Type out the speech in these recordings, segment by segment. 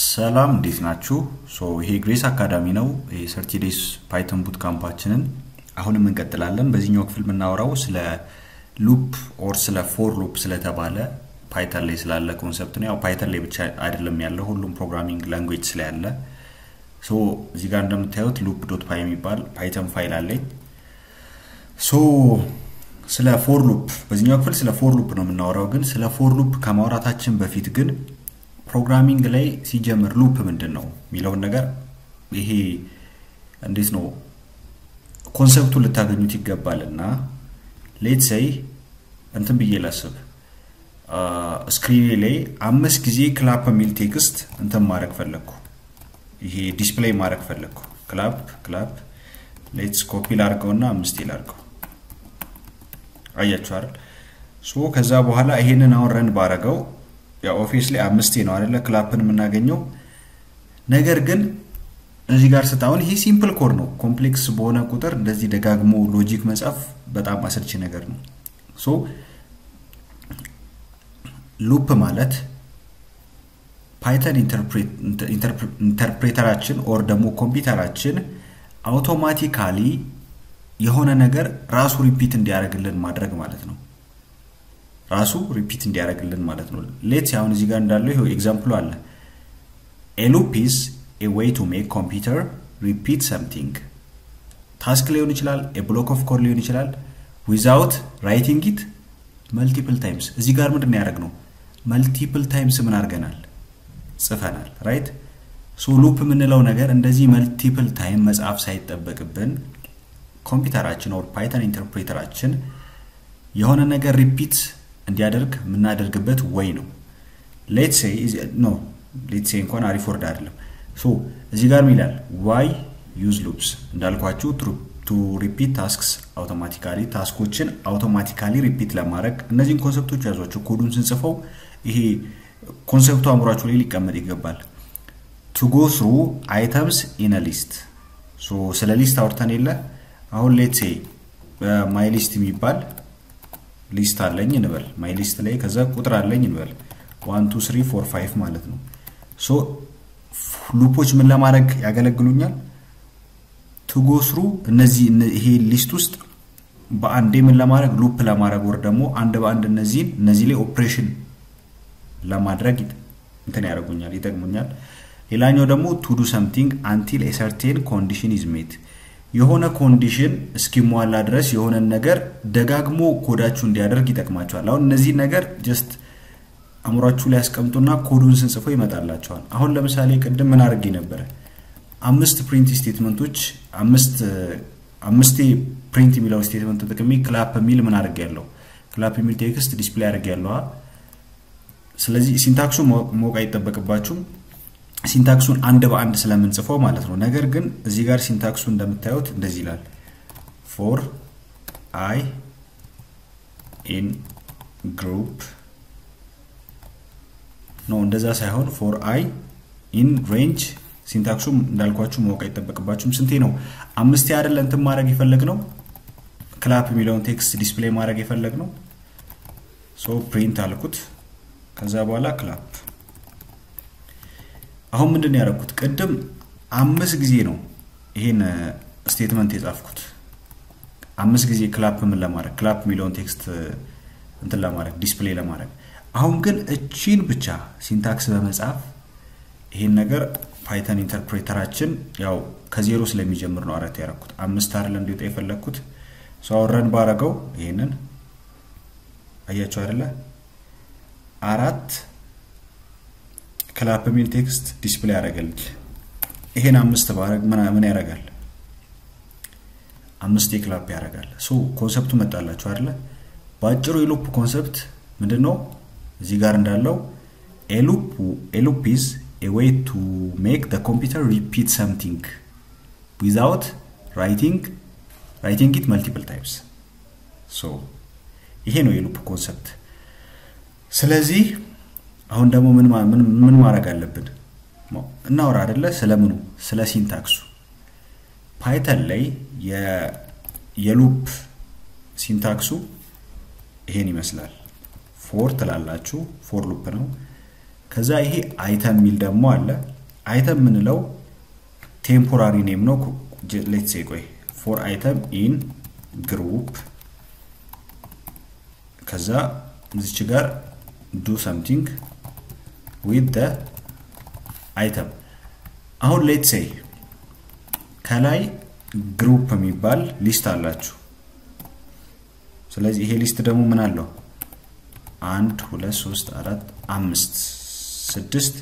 ሰላም እንዴት ናችሁ? ይሄ ግሬስ አካዳሚ ነው። ይሄ 30 days ፓይተን ቡት ካምፓችንን አሁንም እንቀጥላለን። በዚህኛው ክፍል የምናወራው ስለ ሉፕ ኦር ስለ ፎር ሉፕ ስለተባለ ፓይተን ላይ ስላለ ኮንሰፕት ነው። ያው ፓይተን ላይ ብቻ አይደለም ያለው ሁሉም ፕሮግራሚንግ ላንጉዌጅ ስላለ እዚህ ጋር እንደምታዩት loop.py የሚባል ፓይተን ፋይል አለኝ። ስለ ፎር ሉፕ በዚህኛው ክፍል ስለ ፎር ሉፕ ነው የምናወራው። ግን ስለ ፎር ሉፕ ከማውራታችን በፊት ግን ፕሮግራሚንግ ላይ ሲጀምር ሉፕ ምንድነው የሚለው ነገር ይሄ እንዴት ነው ኮንሰፕቱን ልታገኙት ይገባልና ሌትስ ሴይ እንትን ብዬ ላስብ ስክሪን ላይ 5 ጊዜ ክላፕ የሚል ቴክስት እንትን ማድረግ ፈለኩ። ይሄ ዲስፕሌይ ማድረግ ፈለኩ። ክላፕ ሌትስ ኮፒ ላድርገውና 5 ይላርገው አያችሁ አይደል? ከዛ በኋላ ይሄንን አሁን ረን ባረገው ያ ኦፊስሊ 5 ነው አይደለ ክላፕን የምናገኘው። ነገር ግን እዚህ ጋር ስታውን ይሄ ሲምፕል ኮድ ነው። ኮምፕሌክስ በሆነ ቁጥር እንደዚህ ደጋግሞ ሎጂክ መጻፍ በጣም አሰልቺ ነገር ነው። ሉፕ ማለት ፓይተን ኢንተርፕሬተራችን ኦር ደግሞ ኮምፒውተራችን አውቶማቲካሊ የሆነ ነገር ራሱ ሪፒት እንዲያደርግልን ማድረግ ማለት ነው። ራሱ ሪፒት እንዲያደርግልን ማለት ነው። ሌትስ አሁን እዚህ ጋር እንዳለው ይሄው ኤግዛምፕሉ አለ። A loop is a way to make computer repeat something. ታስክ ሊሆን ይችላል፣ a block of code ሊሆን ይችላል without writing it multiple times. እዚህ ጋር ምንድነው ያደረግነው? multiple times ምን አድርገናል? ጽፈናል ራይት? ሉፕ የምንለው ነገር እንደዚህ multiple time መጻፍ ሳይጠበቅብን ኮምፒውተራችን ኦር ፓይተን ኢንተርፕሬተራችን የሆነ ነገር ሪፒት እንዲያደርግ ምናደርግበት ወይ ነው። ሌትስ ሴይ እንኳን አሪፍ ወርድ አይደለም። እዚህ ጋር ይላል why use loops እንዳልኳችሁ to repeat tasks automatically ታስኮችን አውቶማቲካሊ ሪፒት ለማድረግ እነዚህን ኮንሰፕቶች ያዟቸው። ኮዱን ስንጽፈው ይሄ ኮንሰፕቱ አምሯችሁ ላይ ሊቀመጥ ይገባል። to go through items in a list ስለ ሊስት አውርተን የለ አሁን ሌትስ ሴይ my list የሚባል ሊስት አለኝ እንበል። my list ላይ ከዛ ቁጥር አለኝ እንበል 1 2 3 4 5 ማለት ነው። ሉፖች ምን ለማድረግ ያገለግሉኛል? to go through እነዚህ ይሄ ሊስት ውስጥ በአንዴ ምን ለማድረግ ሉፕ ለማድረግ ወር ደግሞ አንድ በአንድ እነዚህ ላይ ኦፕሬሽን ለማድረግ እንትን ያደርጉኛል ይጠቅሙኛል። ሌላኛው ደግሞ to do something until a certain condition is met የሆነ ኮንዲሽን እስኪሟላ ድረስ የሆነ ነገር ደጋግሞ ኮዳችሁ እንዲያደርግ ይጠቅማችኋል። አሁን እነዚህ ነገር ጀስት አምሯችሁ ላይ ያስቀምጡና ኮዱን ስንጽፈው ይመጣላችኋል። አሁን ለምሳሌ ቅድም ምን አድርጌ ነበር? 5 ፕሪንት ስቴትመንቶች 5 ፕሪንት የሚለው ስቴትመንት ተጠቅሜ ክላፕ የሚል ምን አድርጌያለሁ? ክላፕ የሚል ቴክስት ዲስፕሌይ አድርጌያለሁ። ስለዚህ ሲንታክሱ ሞቅ አይጠበቅባችሁም። ሲንታክሱን አንድ በአንድ ስለምንጽፈው ማለት ነው። ነገር ግን እዚህ ጋር ሲንታክሱ እንደምታዩት እንደዚህ ይላል for I in group ነው እንደዛ ሳይሆን for I in range ሲንታክሱ እንዳልኳችሁ ሞቅ አይጠበቅባችሁም። ስንቴ ነው 5 አይደል እንትን ማድረግ ይፈልግነው ክላፕ የሚለውን ቴክስት ዲስፕሌይ ማድረግ ይፈልግነው print አልኩት ከዛ በኋላ ክላፕ። አሁን ምንድነው ያደረኩት? ቅድም 5 ጊዜ ነው ይሄን ስቴትመንት የጻፍኩት 5 ጊዜ ክላፕ ምን ለማድረግ ክላፕ የሚለውን ቴክስት እንትን ለማድረግ ዲስፕሌይ ለማድረግ። አሁን ግን እቺን ብቻ ሲንታክስ በመጻፍ ይሄን ነገር ፓይተን ኢንተርፕሬተራችን ያው ከዜሮ ስለሚጀምር ነው አራት ያደረኩት 5 አይደል እንዲወጣ የፈለኩት ረን ባረገው ይሄንን አያችሁ አይደለ 4 ክላፕ የሚል ቴክስት ዲስፕሌይ ያደርጋል። ይሄን 5 ባረግ ምን ያደርጋል? 5 ክላፕ ያደርጋል። ኮንሰፕቱ መጣላችሁ አይደለ? ባጭሩ የሉፕ ኮንሰፕት ምንድነው? እዚህ ጋር እንዳለው a loop is a way to make the computer repeat something without writing it multiple times. ይሄ ነው የሉፕ ኮንሰፕት። ስለዚህ አሁን ደግሞ ምን ማድረግ አለብን? እናወራ አይደለ ስለምኑ ስለ ሲንታክሱ። ፓይተን ላይ የሉፕ ሲንታክሱ ይሄን ይመስላል። ፎር ትላላችሁ ፎር ሉፕ ነው። ከዛ ይሄ አይተም ሚል ደግሞ አለ አይተም ምንለው ቴምፖራሪ ኔም ነው let's say ቆይ for item in group ከዛ እዚች ጋር do something with the item አሁን let's say ከላይ ግሩፕ የሚባል ሊስት አላችሁ ስለዚህ ይሄ ሊስት ደግሞ ምን አለው 1 2 3 4 5 6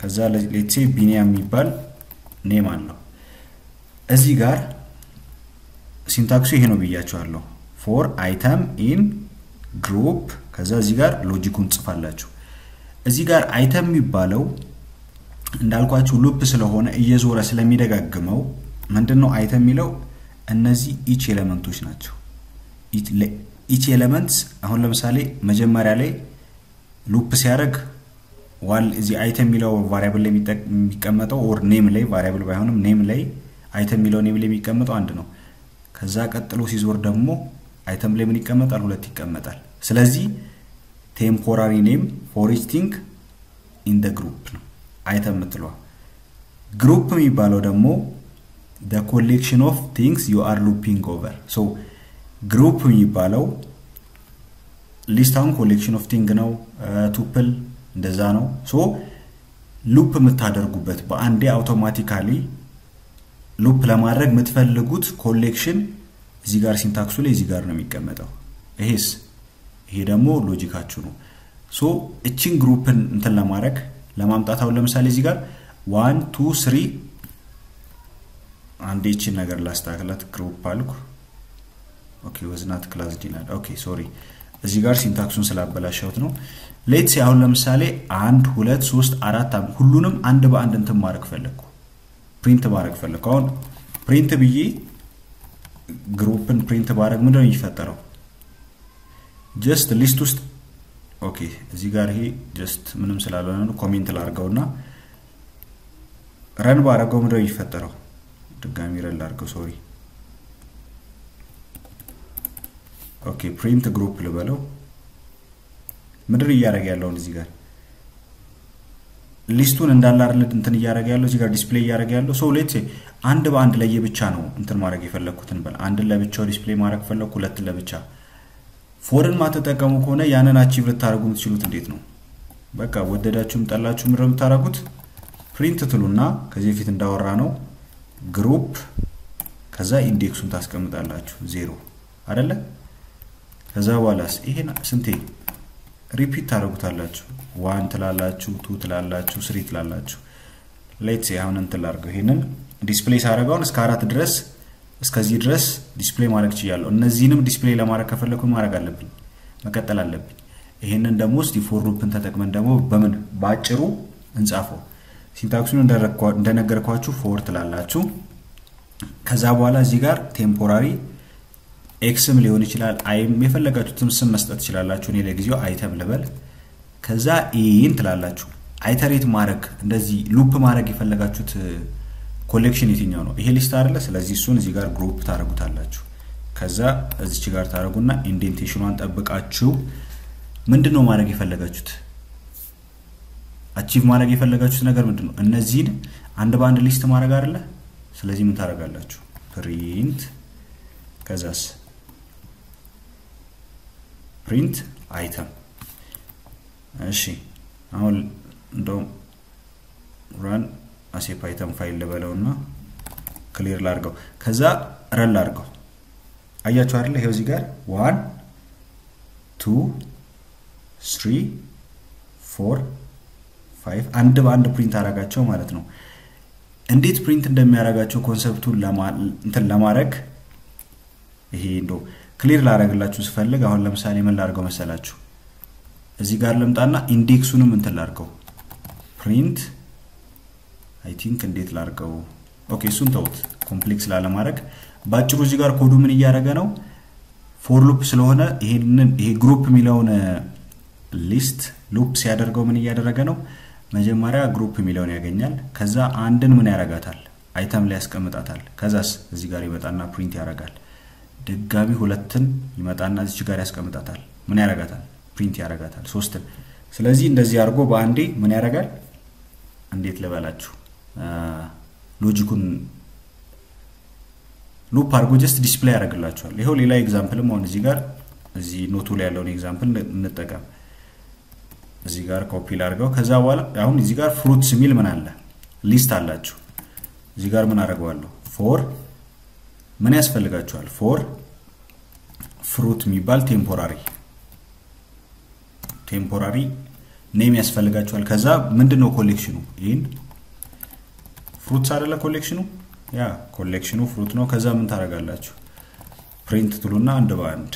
ከዛ let's say ቢኒያም የሚባል ኔም አለው እዚህ ጋር ሲንታክሱ ይሄ ነው ብያችኋለሁ for item in group ከዛ እዚህ ጋር ሎጂኩን ጽፋላችሁ እዚህ ጋር አይተም የሚባለው እንዳልኳችሁ ሉፕ ስለሆነ እየዞረ ስለሚደጋግመው ምንድነው አይተም የሚለው እነዚህ each ኤሌመንቶች ናቸው each elements አሁን ለምሳሌ መጀመሪያ ላይ ሉፕ ሲያደርግ ዋል እዚህ አይተም የሚለው ቫሪያብል ላይ የሚቀመጠው ኦር ኔም ላይ ቫሪያብል ባይሆንም ኔም ላይ አይተም የሚለው ኔም ላይ የሚቀመጠው አንድ ነው ከዛ ቀጥሎ ሲዞር ደግሞ አይተም ላይ ምን ይቀመጣል ሁለት ይቀመጣል ስለዚህ ቴምፖራሪ ኔም for each thing in the group ነው አይተም ምትለው ግሩፕ የሚባለው ደግሞ the collection of things you are looping over so group የሚባለው list and collection of things ነው tuple እንደዛ ነው so loop የምታደርጉበት በአንዴ አውቶማቲካሊ loop ለማድረግ የምትፈልጉት collection እዚህ ጋር ሲንታክሱ ላይ እዚህ ጋር ነው የሚቀመጠው ይሄ ደግሞ ሎጂካችሁ ነው so እቺን ግሩፕን እንትን ለማድረግ ለማምጣት አሁን ለምሳሌ እዚህ ጋር 1 2 3 አንዴ እቺን ነገር ላስተካክላት ግሩፕ አልኩ okay was not classed in okay sorry እዚህ ጋር ሲንታክሱን ስላበላሽሁት ነው let's say አሁን ለምሳሌ 1 2 3 4 ሁሉንም አንድ በአንድ እንትን ማድረግ ፈለኩ ፕሪንት ማድረግ ፈለኩ አሁን ፕሪንት ብዬ ግሩፕን ፕሪንት ማድረግ ምንድነው የሚፈጠረው just list ውስጥ okay እዚህ ጋር ይሄ just ምንም ስላልሆነ ነው ኮሜንት ላርገውና ረን ባረገው ምንድነው የሚፈጠረው ድጋሚ ረን ላርገው ሶሪ okay print group ልበለው ምንድነው ያያረጋ ያለው እዚህ ጋር ሊስቱን እንዳለ አይደል እንትን ያያረጋ ያለው እዚህ ጋር ዲስፕሌይ ያያረጋ ያለው so let's say አንድ በአንድ ላይ ብቻ ነው እንትን ማድረግ የፈለኩትን በል አንድ ለብቻው ዲስፕሌይ ማድረግ ፈለኩ ሁለት ለብቻ ፎርን ማተጠቀሙ ከሆነ ያንን አቺቭ ልታረጉ የምትችሉት እንዴት ነው በቃ ወደዳችሁም ጠላችሁም ምንድነው የምታረጉት ፕሪንት ትሉና ከዚህ ፊት እንዳወራ ነው ግሩፕ ከዛ ኢንዴክሱን ታስቀምጣላችሁ 0 አይደለ ከዛ በኋላስ ይሄን ስንቴ ሪፒት ታረጉታላችሁ 1 ትላላችሁ 2 ትላላችሁ 3 ትላላችሁ let's say አሁን እንትን ላርገው ይሄንን ዲስፕሌይ ሳረጋውን እስከ 4 ድረስ እስከዚህ ድረስ ዲስፕሌይ ማድረግ ይችላል እነዚህንም ዲስፕሌይ ለማድረግ ከፈለኩ ማድረግ አለብኝ መቀጠል አለብኝ ይሄንን ደግሞ እስቲ ፎር ሉፕን ተጠቅመን ደግሞ በምን ባጭሩ እንጻፈው ሲንታክሱን እንደነገርኳችሁ ፎር ትላላችሁ ከዛ በኋላ እዚህ ጋር ቴምፖራሪ ኤክስም ሊሆን ይችላል አይም የፈለጋችሁትም ስም መስጠት ይችላልላችሁ እኔ ለጊዜው አይተም ልበል ከዛ ኢን ትላላችሁ አይተሬት ማድረግ እንደዚህ ሉፕ ማድረግ የፈለጋችሁት ኮሌክሽን የትኛው ነው ይሄ ሊስት አይደለ ስለዚህ እሱን እዚህ ጋር ግሩፕ ታረጉታላችሁ ከዛ እዚች ጋር ታረጉና ኢንዴንቴሽኑን ጠብቃችሁ ምንድነው ማድረግ የፈለጋችሁት አቺቭ ማድረግ የፈለጋችሁት ነገር ምንድነው እነዚህን አንድ በአንድ ሊስት ማድረግ አይደለ ስለዚህ ምን ታረጋላችሁ print ከዛስ print item እሺ አሁን እንደው run as a python file ለበለውና ክሊር ላርገው ከዛ ረን ላርገው አያችሁ አይደል ይሄው እዚህ ጋር 1 2 3 4 5 አንድ በአንድ ፕሪንት አረጋቸው ማለት ነው እንዴት ፕሪንት እንደሚያረጋቸው ኮንሰፕቱን ለማድረግ ይሄ እንደው ክሊር ላረጋላችሁ ስፈልግ አሁን ለምሳሌ ምን ላርገው መሰላችሁ እዚህ ጋር ለምጣና ኢንዴክሱንም እንትን ላርገው print I think እንዴት ላርገው ኦኬ እሱን ተውት ኮምፕሌክስ ላለማድረግ ባጭሩ እዚህ ጋር ኮዱ ምን እያረጋ ነው ፎር ሉፕ ስለሆነ ይሄ ግሩፕ ሚለውን ሊስት ሉፕ ሲያደርገው ምን እያደረገ ነው መጀመሪያ ግሩፕ ሚለውን ያገኛል ከዛ አንድን ምን ያረጋታል አይተም ላይ ያስቀምጣታል ከዛስ እዚህ ጋር ይመጣና ፕሪንት ያረጋል ድጋሚ ሁለትን ይመጣና እዚህ ጋር ያስቀምጣታል ምን ያረጋታል ፕሪንት ያረጋታል ሶስትን ስለዚህ እንደዚህ አድርጎ በአንዴ ምን ያደርጋል እንዴት ልበላችሁ ሎጂኩን ሉፕ አድርጎ ጀስት ዲስፕሌይ ያደርግላችኋል ይሄው ሌላ ኤግዛምፕልም አሁን እዚህ ጋር እዚህ ኖቱ ላይ ያለውን ኤግዛምፕል እንጠቀም እዚህ ጋር ኮፒ ላድርገው ከዛ በኋላ አሁን እዚህ ጋር ፍሩትስ ሚል ምን አለ ሊስት አላችሁ እዚህ ጋር ምን አደርገዋለሁ ፎር ምን ያስፈልጋችኋል ፎር ፍሩት የሚባል ቴምፖራሪ ኔም ያስፈልጋችኋል ከዛ ምንድነው ኮሌክሽኑ ይሄን ፍሩትስ አይደለ ኮሌክሽኑ ያ ኮሌክሽኑ ፍሩት ነው ከዛ ምን ታረጋላችሁ ፕሪንት ትሉና አንድ ባንድ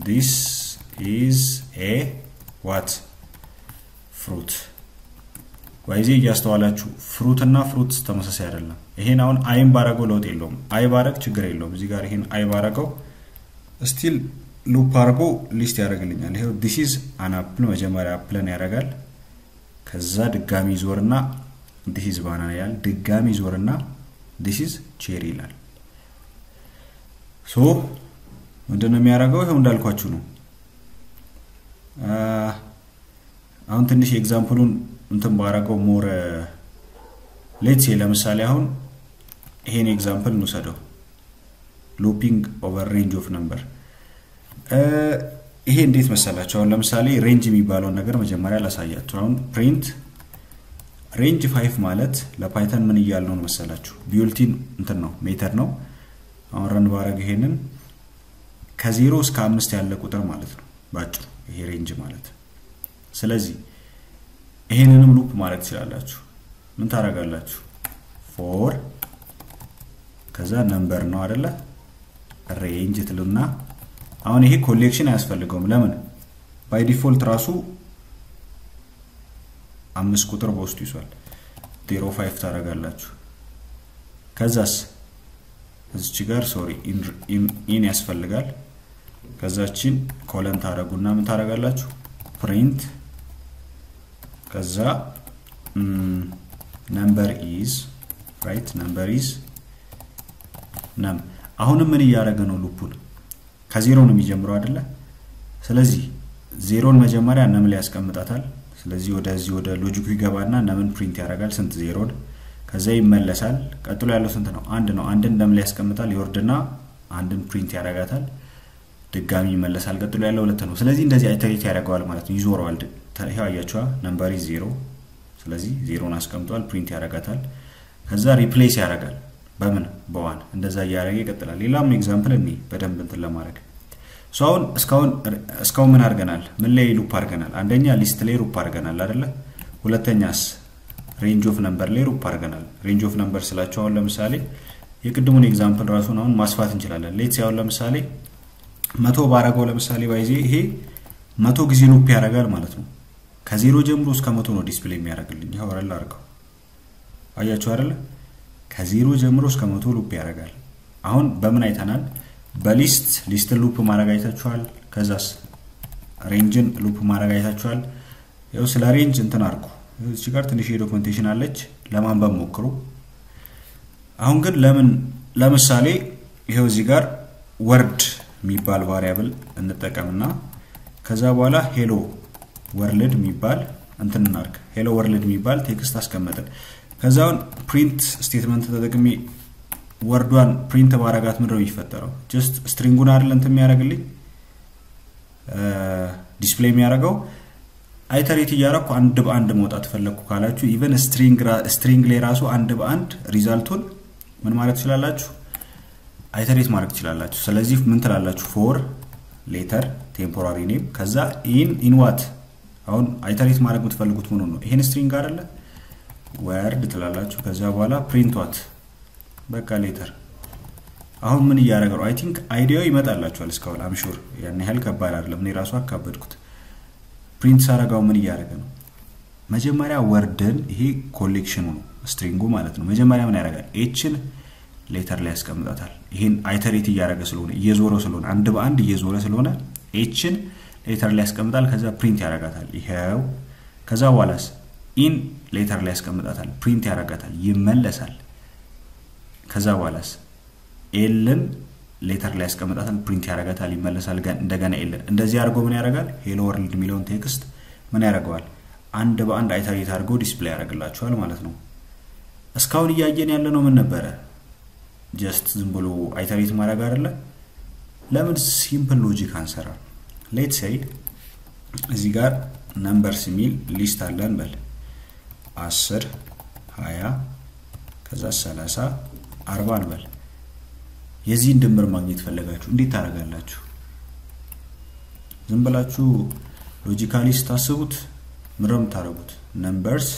this is a what fruit ወይዚ ያስተዋላችሁ ፍሩት እና ፍሩትስ ተመሳሳይ አይደለም ይሄን አሁን አይን ባረገው ለውጥ የለውም አይ ባረግ ችግር የለውም እዚህ ጋር ይሄን አይ ባረገው ስቲል ሉፕ አርጎ ሊስት ያደርግልኛል ይሄው this is an apple መጀመሪያ አፕልን ያደርጋል ከዛ ድጋሚ ዞርና this is banana ያል ድጋሚ ዞርና this is cherry ይላል ሶ ምንድነው የሚያደርገው ይሄው እንዳልኳችሁ ነው አሁን ትንሽ ኤግዛምፕሉን እንትን ባረገው ሞር ሌትስ ሴ ለምሳሌ አሁን ይሄን ኤግዛምፕል እንውሰደው looping over range of number ይሄ እንዴት መሰላችሁ አሁን ለምሳሌ ሬንጅ የሚባለው ነገር መጀመሪያ ላሳያችሁ አሁን print range 5 ማለት ለፓይተን ምን ይያልነው መሰላችሁ built-in እንትን ነው ሜተድ ነው አሁን ረን ባረግ ይሄንን ከ0 እስከ 5 ያለ ቁጥር ማለት ነው ባጭሩ ይሄ ሬንጅ ማለት ስለዚህ ይሄንንም ሉፕ ማለት ይችላልላችሁ ምን ታረጋላችሁ for ከዛ ነምበር ነው አይደለ ሬንጅ ትሉና አሁን ይሄ ኮሌክሽን ያስፈልገውም ለምን ባይ ዲፎልት ራሱ 5 ቁጥር በውስጡ ይዟል 05 ታረጋላችሁ ከዛስ እዚህ ጋር ሶሪ ኢን ያስፈልጋል ከዛችን ኮለን ታረጉና ምን ታረጋላችሁ print ከዛ number is right number is num አሁንም ምን ያያረገ ነው ሉፑን ከ0 ነው የሚጀምረው አይደለ ስለዚህ 0ን መጀመሪያ ነም ላይ ያስቀምጣታል ስለዚህ ወደዚህ ወደ ሎጂኩ ይገባና ነምን ፕሪንት ያደርጋል ስንት 0 ከዛ ይመለሳል ቀጥሎ ያለው ስንት ነው አንድ ነው አንድን ነም ላይ ያስቀምጣል ይወርድና አንድን ፕሪንት ያደርጋታል ድጋሚ ይመለሳል ቀጥሎ ያለው ሁለት ነው ስለዚህ እንደዚህ አይተሪት ያደርጋል ማለት ነው ይዞረዋል ይሄው አያችኋ ነምበር 0 ስለዚህ 0ን አስቀምጧል ፕሪንት ያደርጋታል ከዛ ሪፕሌስ ያደርጋል በምን በዋን እንደዛ ያያረገ ይቀጥላል ሌላም ኤግዛምፕል እኔ በደንብ እንትን ለማድረግ ሶ አሁን እስካሁን ምን አድርገናል ምን ላይ ሉፕ አድርገናል አንደኛ ሊስት ላይ ሉፕ አድርገናል አይደለ ሁለተኛስ ሬንጅ ኦፍ ነምበር ላይ ሉፕ አድርገናል ሬንጅ ኦፍ ነምበር ስላቸው አሁን ለምሳሌ የቅድሙን ኤግዛምፕል ራሱን አሁን ማስፋት እንችላለን ሌትስ ያው ለምሳሌ 100 ባረጋው ለምሳሌ ባይዜ ይሄ 100 ጊዜ ሉፕ ያደርጋል ማለት ነው ከ0 ጀምሮ እስከ 100 ነው ዲስፕሌይ የሚያደርግልኝ ይሄው አይደል አርገው አያችሁ አይደል ከ0 ጀምሮ እስከ 100 ሉፕ ያደርጋል አሁን በምን አይተናል በሊስት ሉፕ ማድረግ አይታችኋል ከዛስ ሬንጅን ሉፕ ማድረግ አይታችኋል ያው ስለ ሬንጅ እንትን አርኩ እዚህ ጋር ትንሽ ዶክመንቴሽን አለች ለማንበብ ሞክሩ አሁን ግን ለምሳሌ ይሄው እዚህ ጋር ወርድ የሚባል ቫሪያብል እንጠቀምና ከዛ በኋላ ሄሎ ወርልድ የሚባል እንትን እናርክ ሄሎ ወርልድ የሚባል ቴክስት አስቀመጥን ከዛውን ፕሪንት ስቴትመንት ተጠቅሜ ወርዷን ፕሪንት ባረጋት ምንድነው የሚፈጠረው ጀስት ስትሪንጉን አይደል እንትን የሚያደርግልኝ ዲስፕሌይ የሚያደርገው አይተሬት ያያረኩ አንድ በአንድ መውጣት ፈለኩ ካላችሁ ኢቨን ስትሪንግ ላይ ራሱ አንድ በአንድ ሪዛልቱን ምን ማለት ይችላልላችሁ አይተሬት ማድረግ ይችላልላችሁ ስለዚህ ምን ትላላችሁ for later temporary name ከዛ in what አሁን አይተሬት ማድረግ የምትፈልጉት ምን ነው ይሄን ስትሪንግ አይደለ word ትላላችሁ ከዛ በኋላ print what በቃ later አሁን ምን ያያረጋው አይ ቲንክ አይዲያው ይመጣላችኋል እስካሁን አም ሹር ያን ያህል ከባድ አይደለም እኔ ራሱ አካበድኩት print ሳረጋው ምን ያያረገ ነው መጀመሪያ ወርድን ይሄ ኮሌክሽኑ ነው ስትሪንጉ ማለት ነው መጀመሪያ ምን ያያረጋል hን ሌተር ላይ ያስቀምጣታል ይሄን አይተሬት ያያረገ ስለሆነ እየዞረ ስለሆነ አንድ በአንድ እየዞረ ስለሆነ hን ሌተር ላይ ያስቀምጣል ከዛ ፕሪንት ያረጋታል ይሄው ከዛ በኋላስ ኢን ሌተር ላይ ያስቀምጣታል ፕሪንት ያረጋታል ይመለሳል ከዛ በኋላስ ኤልን ሌተር ላይ ያስቀምጣታል ፕሪንት ያደርጋታል ይመለሳል እንደገና ኤለን እንደዚህ አድርጎ ምን ያደርጋል ሄሎ ወርልድ ሚሊዮን ቴክስት ምን ያደርጋል አንድ በአንድ አይተሬት አድርጎ ዲስፕሌይ ያደርግላችኋል ማለት ነው እስካሁን ያያየን ያለ ነው ምን ነበር ጀስት ዝም ብሎ አይተሬት ማድረግ አይደለ ለምን ሲምፕል ሎጂክ አንሰራ ሌትስ ሴይ እዚህ ጋር ነምበርስ ሚል ሊስት አለን በል 10 20 ከዛ 30 40 አንበል የዚህን ድምር ማግኘት ፈለጋችሁ እንዴት ታረጋላችሁ ዝም ብላችሁ ሎጂካሊ ስታስቡት ምንም ታረጉት numbers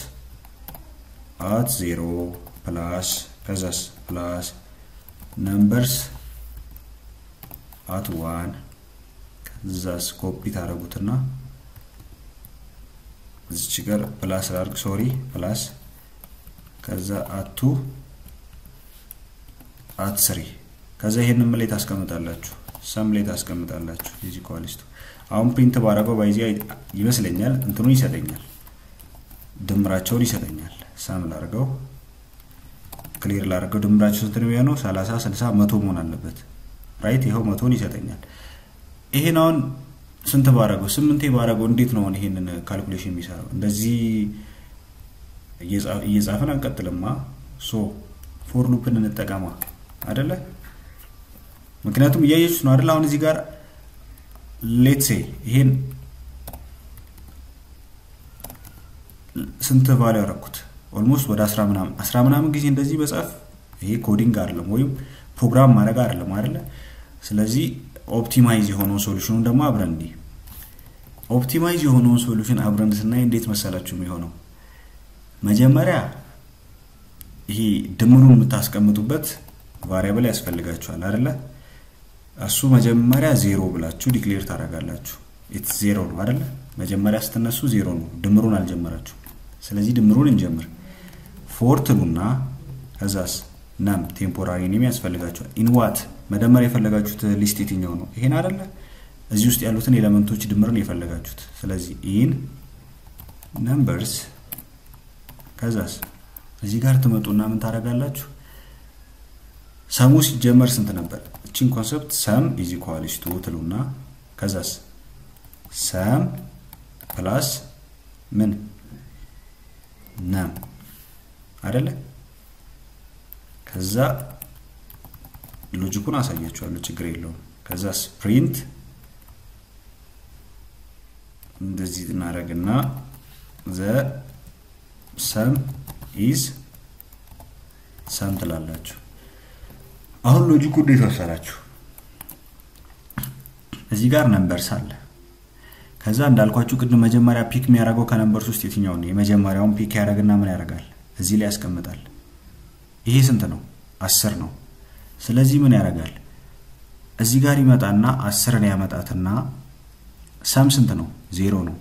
at 0 plus ከዛስ plus numbers at 1 ከዛስ ኮፒ ታረጉትና እዚህ ጋር ፕላስ አርግ ሶሪ ፕላስ ከዛ at 2 at 3 ከዛ ይሄንን መለይ ታስቀምጣላችሁ ሰም ላይ ታስቀምጣላችሁ is equals to አሁን ፕሪንት ባረገው ባይዚያ ይመስለኛል እንትኑ ይሰጠኛል ድምራቸውን ይሰጠኛል ሰም ላርገው ክሊር ላርገው ድምራቸው ስንት ነው ያለው 30 60 100 መሆን አለበት ራይት ይሄው 100ን ይሰጠኛል ይሄን አሁን ስንት ባረገው 8 ባረገው እንዴት ነው ይሄንን ካልኩሌሽን የሚሰራው እንደዚህ እየጻፈን አንቀጥልማ ሶ ፎር ሉፕን እንጠቀማ አይደለ ምክንያቱም ያያችሁት ነው አይደል አሁን እዚህ ጋር let's say ይሄን ስንት ቫልዩ አረኩት almost ወደ 10 ምናምን ጊዜ እንደዚህ በጻፍ ይሄ ኮዲንግ አይደለም ወይም ፕሮግራም ማድረግ አይደለ ስለዚህ ኦፕቲማይዝ የሆነው ሶሉሽኑን ደግሞ አብረን እንዲ ኦፕቲማይዝ የሆነው ሶሉሽን አብረን ስናይ እንዴት መሰላችሁ የሚሆነው መጀመሪያ ይሄ ድምሩን የምታስቀምጡበት ቫሪያብል ያስፈልጋችኋል አይደለ እሱ መጀመሪያ 0 ብላችሁ ዲክሌር ታረጋላችሁ it's 0 ነው አይደለ መጀመሪያ ስትነሱ 0 ነው ድምሩን አልጀመራችሁ ስለዚህ ድምሩን እንጀምር for ትሉና ከዛስ num ቴምፖራሪ ኔም ያስፈልጋችኋል in what መደመር የፈለጋችሁት ሊስት የትኛው ነው ይሄን አይደለ እዚህ ውስጥ ያሉትን ኤሌመንቶች ድምርን የፈለጋችሁት ስለዚህ in numbers ከዛስ እዚህ ጋር ትመጡና ምን ታረጋላችሁ ሰሙ ሲጀመር ስንት ነበር እቺን ኮንሰፕት sum is equals to ትሉና ከዛስ sum plus ምን num አይደለ ከዛ ሎጂኩን አሳያችኋለሁ ችግር የለውም ከዛስ print እንደዚህ እናረጋግና the sum is sum ትላላችሁ አሁን ሎጂኩ እንዴት ወሰራችሁ እዚህ ጋር ነምበርስ አለ ከዛ እንዳልኳችሁ ቅድም መጀመሪያ ፒክ የሚያደርገው ከነምበርስ ውስጥ የትኛው ነው የመጀመሪያውን ፒክ ያደርግና ምን ያደርጋል እዚህ ላይ ያስቀምጣል ይሄ ስንት ነው 10 ነው ስለዚህ ምን ያደርጋል እዚህ ጋር ይመጣና 10ን ያመጣትና ሰም ስንት ነው 0 ነው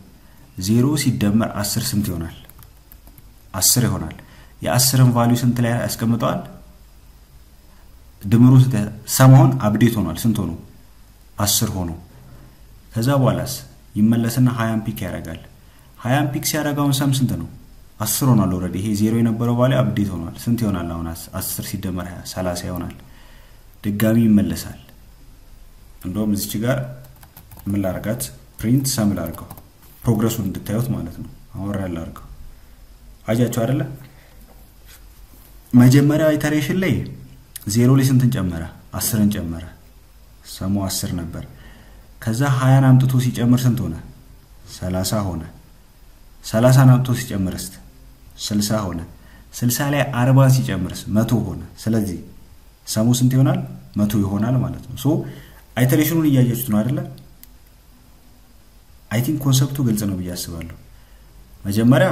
0 ሲደመር 10 ስንት ይሆናል 10 ይሆናል የ10ን ቫልዩ ስንት ላይ ያስቀምጣል ድምሩ ሰማውን አፕዴት ሆኗል ስንት ሆኖ 10 ሆኖ ከዛ በኋላስ ይመለስና 20 ፒክ ያደርጋል 20 ፒክ ሲያደርጋው ሰም ስንት ነው 10 ሆኗል ኦሬዲ ይሄ 0 የነበረው ቫልዩ አፕዴት ሆኗል ስንት ይሆናል አሁን 10 ሲደመር 20 30 ይሆናል ድጋሚ ይመለሳል እንደውም እዚህ ጋር ምን ላርጋት ፕሪንት ሰም ላርገው ፕሮግረሱን እንድታዩት ማለት ነው አወራል ላርገው አያችሁ አይደለ መጀመሪያ ኢተሬሽን ላይ 0 ላይ ስንትን ጨመረ 10ን ጨመረ ሰሙ 10 ነበር ከዛ 20 አምጥቶ ሲጨምር ስንት ሆነ 30 ሆነ 30 አምጥቶ ሲጨምርስ 60 ሆነ 60 ላይ 40 ሲጨምርስ 100 ሆነ ስለዚህ ሰሙ ስንት ይሆናል 100 ይሆናል ማለት ነው ሶ አይተሬሽኑን እያያችሁት ነው አይደለ አይ ቲንክ ኮንሰፕቱ ግልጽ ነው ብያስባለሁ መጀመሪያ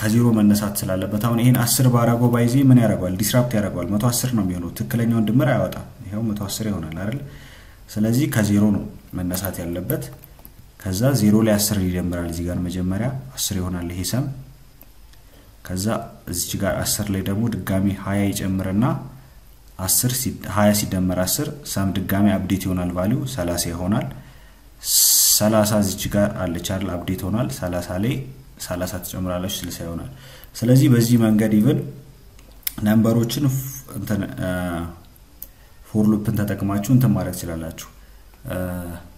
ከዜሮ መነሳት ስላለበት አሁን ይሄን 10 ባራጎ ባይዚ ምን ያደርጋል ዲስራፕት ያደርጋል 110 ነው የሚሆነው ትክክለኛውን ድምር አይወጣም ይሄው 110 ይሆናል አይደል ስለዚህ ከዜሮ ነው መነሳት ያለበት ከዛ 0 ላይ 10 ይደምራል እዚህ ጋር መጀመሪያ 10 ይሆናል ይሄ ሰም ከዛ እዚህ ጋር 10 ላይ ደግሞ ድጋሚ 20 ይጨምርና 10 20 ሲደመር 10 ሰም ድጋሚ አፕዴት ይሆናል ቫልዩ 30 ይሆናል 30 እዚህ ጋር አለች አይደል አፕዴት ሆኗል 30 ላይ 30 ተጨምራለች 60 ይሆናል ስለዚህ በዚህ መንገድ ኢቭን ነምበሮችን እንትን ፎር ሉፕን ተጠቅማችሁ እንትን ማድረግ ትችላላችሁ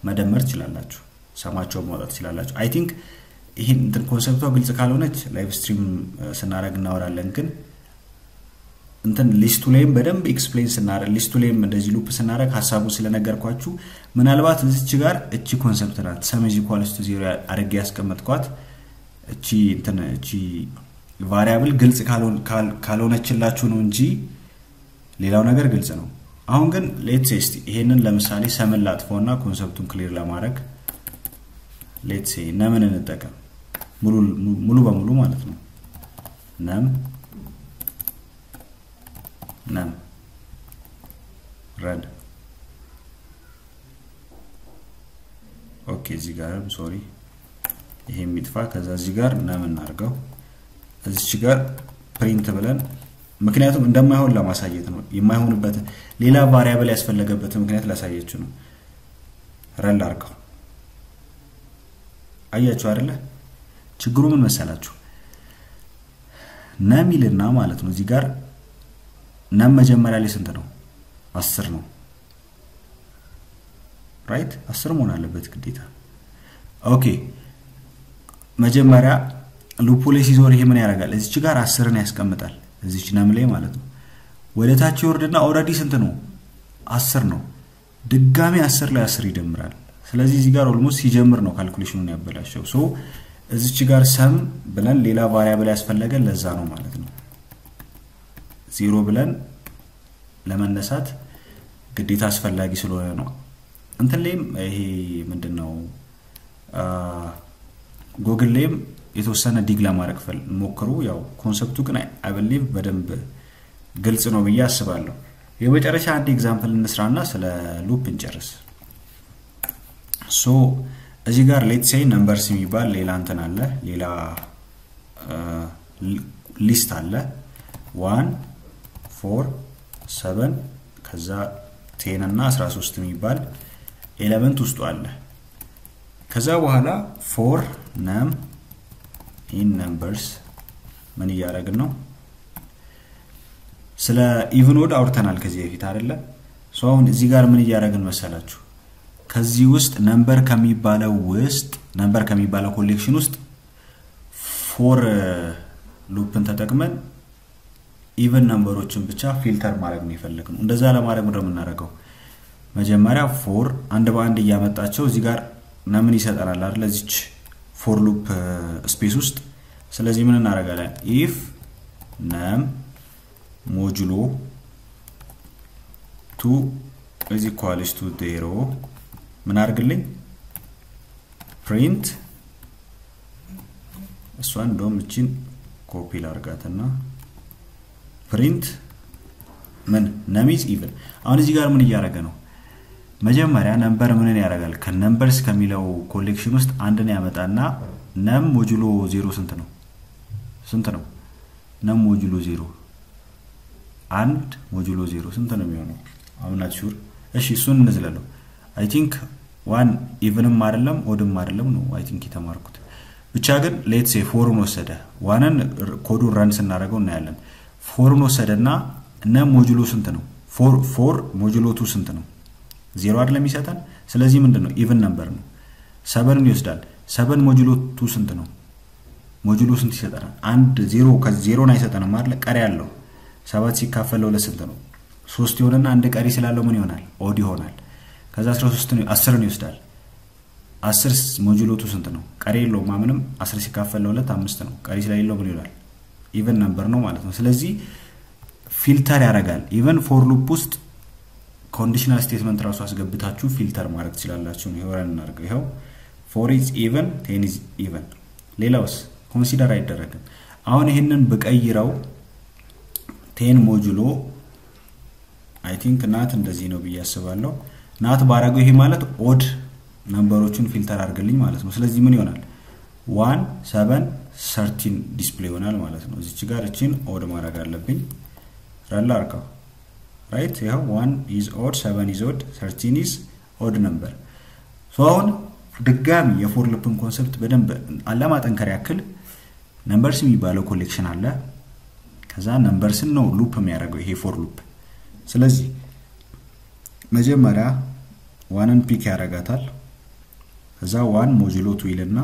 መደመር ትችላላችሁ ሰማቸው ማውጣት ትችላላችሁ አይ ቲንክ ይሄን እንትን ኮንሰፕቷ ግልጽ ካልሆነች ላይቭ ስትሪም ስናረግ እናወራለን ግን እንትን ሊስቱ ላይም በደንብ ኤክስፕሌን ስናረግ ሊስቱ ላይም እንደዚህ ሉፕ ስናረግ ሐሳቡ ስለነገርኳችሁ ምናልባት እዚች ጋር እቺ ኮንሰፕት ናት sum is equals to 0 አድርጌ ያስቀመጥኳት እቺ እንትን እቺ ቫሪያብል ግልጽ ካልሆነችላችሁ ነው እንጂ ሌላው ነገር ግልጽ ነው አሁን ግን ሌትስ ሴ ይሄንን ለምሳሌ ሰምን ላጥፎና ኮንሰፕቱን ክሊር ለማድረግ ሌትስ ሴ ነምን እንጠቀም ሙሉ በሙሉ ማለት ነው ነም ረን ኦኬ እዚህ ጋርም ሶሪ ይሄ ሚጥፋ ከዛ እዚህ ጋር ነም እናርገው እዚህ ጋር ፕሪንት ብለን ምክንያቱም እንደማይሆን ለማሳየት ነው የማይሆንበት ሌላ ቫሪያብል ያስፈልገበት ምክንያት ላሳየችሁ ነው ረን አርገው አያችሁ አይደለ ችግሩ ምን መሰላችሁ ነሚልና ማለት ነው እዚህ ጋር ነም መጀመሪያ ላይ ስንት ነው 10 ነው ራይት 10 መሆን አለበት ግዴታ ኦኬ መጀመሪያ ሉፑ ላይ ሲዞር ይሄ ምን ያደርጋል እዚች ጋር 10 ነው ያስቀምጣል እዚች ነም ላይ ማለት ነው ወደ ታች ይወርድና ኦሬዲ ስንት ነው 10 ነው ድጋሚ 10 ላይ 10 ይደምራል ስለዚህ እዚህ ጋር ኦልሞስት ሲጀምር ነው ካልኩሌሽኑን ያበላሸው ሶ እዚች ጋር ሰም ብለን ሌላ ቫሪያብል ያስፈልገን ለዛ ነው ማለት ነው 0 ብለን ለመነሳት ግዴታ አስፈላጊ ስለሆነ ነው እንትን ላይም ይሄ ምንድነው ጉግል ላይም የተወሰነ ዲግ ለማድረግ ሞክሩ ያው ኮንሰፕቱ ግን አይ ቢሊቭ በደንብ ግልጽ ነው ብዬ አስባለሁ የመጨረሻ አንድ ኤግዛምፕል እንስራና ስለ ሉፕ እንጨርስ ሶ እዚህ ጋር ሌትስ ሴይ ነምበርስ የሚባል ሌላ እንትን አለ ሌላ ሊስት አለ 1 4 7 ከዛ 10 እና 13 የሚባል ኤሌመንት ውስጥ አለ ከዛ በኋላ for num in numbers ምን ያደርግ ነው ስለ ኢቭን ኦድ አውርተናል ከዚህ በፊት አይደለ ሶ አሁን እዚህ ጋር ምን ያደርግን መሰላችሁ ከዚህ ውስጥ ነምበር ከሚባለው ኮሌክሽን ውስጥ for ሉፕን ተጠቅመን ኢቭን ነምበሮችን ብቻ ፊልተር ማድረግ ነው ይፈልግነው እንደዛ ለማድረግ ነው የምናደርገው መጀመሪያ for አንድ በአንድ ያመጣቸው እዚህ ጋር ነምን ይሰጣናል አይደል እዚች for loop ስፔስ ውስጥ ስለዚህ ምን እናደርጋለን if num modulo 2 is equals to 0 ምን አድርግልኝ print እሷን ዶምችን ኮፒ ላርጋትና print ምን num is even አሁን እዚህ ጋር ምን ያደርገ ነው መጀመሪያ ነምበር ምንን ያደርጋል ከነምበርስ ከሚለው ኮሌክሽን ውስጥ አንድን ያመጣና num modulo 0 ስንት ነው num modulo 0 and modulo 0 ስንት ነው የሚሆነው I'm not sure እሺ እሱን እንዝለለው I think 1 evenም አይደለም ኦድም አይደለም ነው I think የተማርኩት ብቻ ግን let's say 4 ን ወሰደ 1ን ኮዱን ራን ስናደርገው እናያለን 4 ን ወሰደና num modulo ስንት ነው 4 modulo 2 ስንት ነው 0 አይደለም ይሰጣል ስለዚህ ምንድነው ኢቭን ነምበር ነው 7 ን ይወስዳል 7 modulo 2 ስንት ነው modulo ስንት ይሰጣል አንድ 0 ከ0 ን አይሰጣንም አይደል ቀሪ ያለው 7 ሲካፈለው ለስንት ነው 3 ይሆንና አንድ ቀሪ ስላለው ምን ይሆናል ኦድ ይሆናል ከዛ 13 ነው 10 ን ይወስዳል 10 modulo 2 ስንት ነው ቀሪ የለው ማምንም 10 ሲካፈለው ለ 5 ነው ቀሪ ስለሌለው ምን ይሆናል ኢቭን ነምበር ነው ማለት ነው ስለዚህ ፊልተር ያደርጋል ኢቭን ፎር ሉፕ ውስጥ ኮንዲሽናል ስቴትመንት ራሱ አስገብታችሁ ፊልተር ማድረግ ትችላላችሁ ነው ይወራን እናርገው ይሄው for is even 10 is even ሌላውስ ኮንሲደር አይደረግም አሁን ይሄንን በቀይረው 10 modulo I think not እንደዚህ ነው በያስባለሁ not ባረገው ይሄ ማለት ኦድ ነምበሮችን ፊልተር አድርግልኝ ማለት ነው ስለዚህ ምን ይሆናል 1 7 13 ዲስፕሌይ ይሆናል ማለት ነው እዚች ጋር እቺን ኦድ ማድረግ አለብኝ ራላ አርካው right ይሄው 1 is odd 7 is odd 13 is odd number so አሁን ድጋሚ የፎር ሉፕን ኮንሰፕት በደንብ አለማጠንከር ያክል ነምበርስ የሚባለው ኮሌክሽን አለ ከዛ ነምበርስን ነው ሉፕ የሚያደርገው ይሄ ፎር ሉፕ ስለዚህ መጀመሪያ ዋንን ፒክ ያረጋታል ከዛ ዋን ሞጁሎ 2 ይልና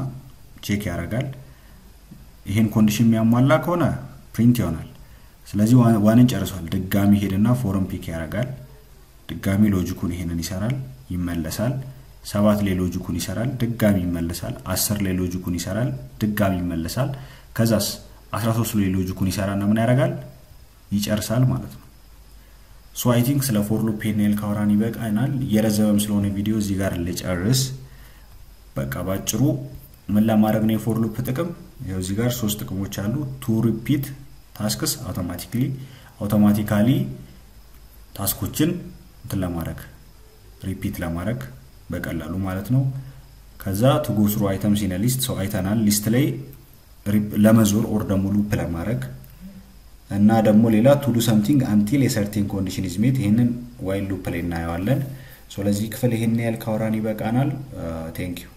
ቼክ ያረጋል ይሄን ኮንዲሽን የሚያሟላ ከሆነ ፕሪንት ይሆናል ስለዚህ ዋንን ጨርሷል ድጋሚ ሄድና ፎርም ፒክ ያረጋል ድጋሚ ሎጂኩን ይሄንን ይሰራል ይመለሳል 7 ላይ ሎጂኩን ይሰራል ድጋሚ ይመለሳል 10 ላይ ሎጂኩን ይሰራል ድጋሚ ይመለሳል ከዛስ 13 ላይ ሎጂኩን ይሰራና ምን ያረጋል ይጨርሳል ማለት ነው ሶ አይ ቲንክ ስለ ፎር ሉፕ ፔኔል ካወራን ይበቃናል የረዘበም ስለሆነ ቪዲዮ እዚህ ጋር ልጨርስ በቃ ባጭሩ ምን ለማድረግ ነው የፎር ሉፕ ጥቅም ያው እዚህ ጋር 3 ጥቅሞች አሉ ቱ ሪፒት ታስክስ አውቶማቲካሊ ታስኮችን እንትን ለማድረግ ሪፒት ለማድረግ በቀላሉ ማለት ነው ከዛ ቱ ጎ ስሩ አይተምስ ኢን ሊስት ሶ አይተናል ሊስት ላይ ለመዞር ኦር ደግሞ ሉፕ ለማድረግ እና ደግሞ ሌላ ቱ ዱ something until a certain condition is met ይሄንን while loop ላይ እናየዋለን ሶ ለዚህ ክፍል ይሄን ያህል ካወራን ይበቃናል ቴንክ ዩ